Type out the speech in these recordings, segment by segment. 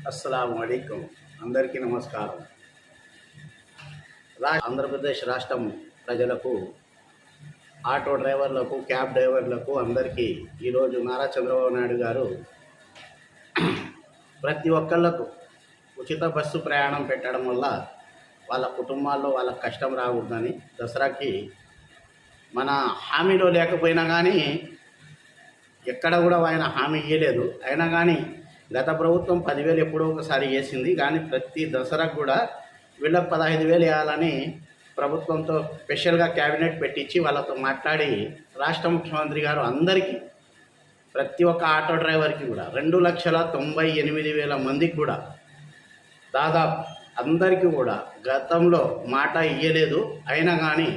అస్సలాముఅలైకుం. అందరికీ నమస్కారం. ఆంధ్రప్రదేశ్ రాష్ట్రం ప్రజలకు, ఆటో డ్రైవర్లకు, క్యాబ్ డ్రైవర్లకు అందరికీ ఈరోజు నారా చంద్రబాబు నాయుడు గారు ప్రతి ఒక్కళ్ళకు ఉచిత బస్సు ప్రయాణం పెట్టడం వల్ల వాళ్ళ కుటుంబాల్లో వాళ్ళకి కష్టం రాకూడదని దసరాకి మన హామీలో లేకపోయినా కానీ ఎక్కడ కూడా ఆయన హామీ ఇవ్వలేదు. అయినా కానీ గత ప్రభుత్వం 10,000 ఎప్పుడో ఒకసారి వేసింది. కానీ ప్రతి దసరాకు కూడా వీళ్ళకి 15,000 వేయాలని ప్రభుత్వంతో స్పెషల్గా క్యాబినెట్ పెట్టించి వాళ్ళతో మాట్లాడి రాష్ట్ర ముఖ్యమంత్రి గారు అందరికీ, ప్రతి ఒక్క ఆటో డ్రైవర్కి కూడా 2,98,000 మందికి కూడా దాదాపు అందరికీ కూడా గతంలో మాట ఇయ్యలేదు. అయినా కానీ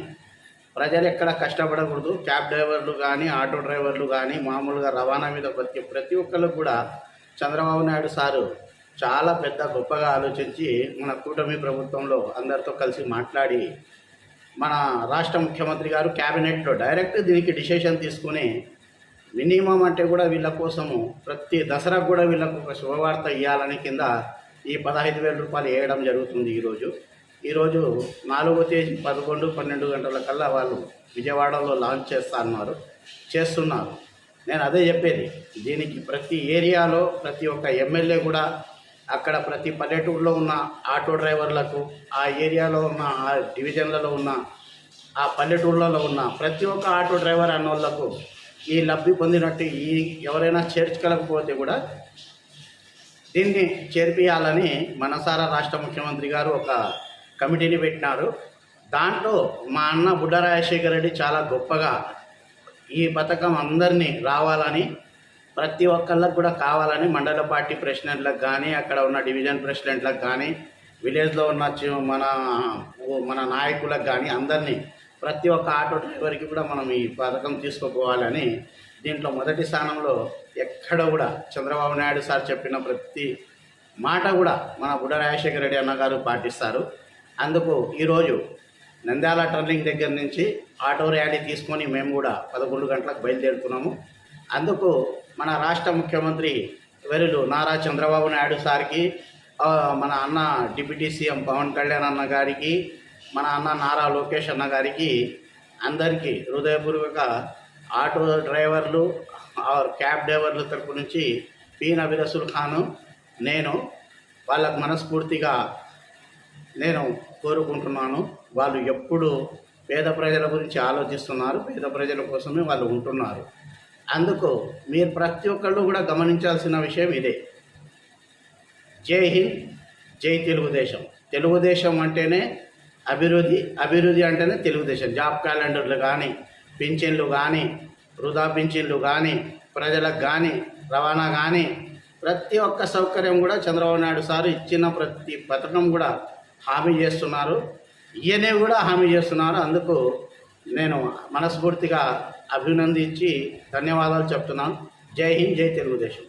ప్రజలు ఎక్కడ కష్టపడకూడదు, క్యాబ్ డ్రైవర్లు కానీ ఆటో డ్రైవర్లు కానీ మామూలుగా రవాణా మీద ప్రతి ఒక్కళ్ళు కూడా చంద్రబాబు నాయుడు సారు చాలా పెద్ద గొప్పగా ఆలోచించి మన కూటమి ప్రభుత్వంలో అందరితో కలిసి మాట్లాడి మన రాష్ట్ర ముఖ్యమంత్రి గారు క్యాబినెట్లో డైరెక్ట్ దీనికి డిసిషన్ తీసుకుని మినిమం అంటే కూడా వీళ్ళ కోసము ప్రతి దసరాకు కూడా వీళ్ళకు ఒక శుభవార్త ఇవ్వాలని కింద ఈ 15,000 రూపాయలు వేయడం జరుగుతుంది. ఈరోజు 4వ తేదీ 11-12 గంటల కల్లా వాళ్ళు విజయవాడలో లాంచ్ చేస్తున్నారు. నేను అదే చెప్పేది, దీనికి ప్రతి ఏరియాలో ప్రతి ఒక్క ఎమ్మెల్యే కూడా అక్కడ ప్రతి పల్లెటూరులో ఉన్న ఆటో డ్రైవర్లకు, ఆ ఏరియాలో ఉన్న ఆ డివిజన్లలో ఉన్న ఆ పల్లెటూర్లలో ఉన్న ప్రతి ఒక్క ఆటో డ్రైవర్ అన్నోళ్లకు ఈ లబ్ధి పొందినట్టు ఎవరైనా చేర్చుకోలేకపోతే కూడా దీన్ని చేర్పియాలని మనసారా రాష్ట్ర ముఖ్యమంత్రి గారు ఒక కమిటీని పెట్టినారు. దాంట్లో మా అన్న బుడ్డ రాజశేఖర రెడ్డి చాలా గొప్పగా ఈ పథకం అందరినీ రావాలని, ప్రతి ఒక్కళ్ళకు కూడా కావాలని మండల పార్టీ ప్రెసిడెంట్లకు కానీ, అక్కడ ఉన్న డివిజన్ ప్రెసిడెంట్లకు కానీ, విలేజ్లో ఉన్న మన నాయకులకు కానీ అందరినీ, ప్రతి ఒక్క ఆటో డ్రైవర్కి కూడా మనం ఈ పథకం తీసుకుపోవాలని దీంట్లో మొదటి స్థానంలో ఎక్కడ కూడా చంద్రబాబు నాయుడు సార్ చెప్పిన ప్రతి మాట కూడా మన బుడ్డ రాజశేఖర రెడ్డి అన్నగారు పాటిస్తారు. అందుకు ఈరోజు నంద్యాల టర్నింగ్ దగ్గర నుంచి ఆటో ర్యాలీ తీసుకొని మేము కూడా 11 గంటలకు బయలుదేరుతున్నాము. అందుకు మన రాష్ట్ర ముఖ్యమంత్రి వర్యులు నారా చంద్రబాబు నాయుడు సార్కి, మన అన్న డిప్యూటీ సీఎం పవన్ కళ్యాణ్ అన్న గారికి, మన అన్న నారా లోకేష్ అన్న గారికి అందరికీ హృదయపూర్వక ఆటో డ్రైవర్లు క్యాబ్ డ్రైవర్ల తరపు నుంచి పి నబీ రసూల్ ఖాను నేను వాళ్ళకు మనస్ఫూర్తిగా నేను కోరుకుంటున్నాను. వాళ్ళు ఎప్పుడు పేద ప్రజల గురించి ఆలోచిస్తున్నారు, పేద ప్రజల కోసమే వాళ్ళు ఉంటున్నారు. అందుకు మీరు ప్రతి ఒక్కళ్ళు కూడా గమనించాల్సిన విషయం ఇదే. జై హింద్, జై తెలుగుదేశం. తెలుగుదేశం అంటేనే అభివృద్ధి, అభివృద్ధి అంటేనే తెలుగుదేశం. జాబ్ క్యాలెండర్లు కానీ, పింఛన్లు కానీ, వృధా పింఛన్లు కానీ, ప్రజలకు కానీ, రవాణా కానీ ప్రతి ఒక్క సౌకర్యం కూడా చంద్రబాబు నాయుడు సారు ఇచ్చిన ప్రతి పథకం కూడా హామీ చేస్తున్నారు. ఈయనే కూడా హామీ చేస్తున్నారు. అందుకు నేను మనస్ఫూర్తిగా అభినందించి ధన్యవాదాలు చెప్తున్నాను. జై హింద్, జై తెలుగుదేశం.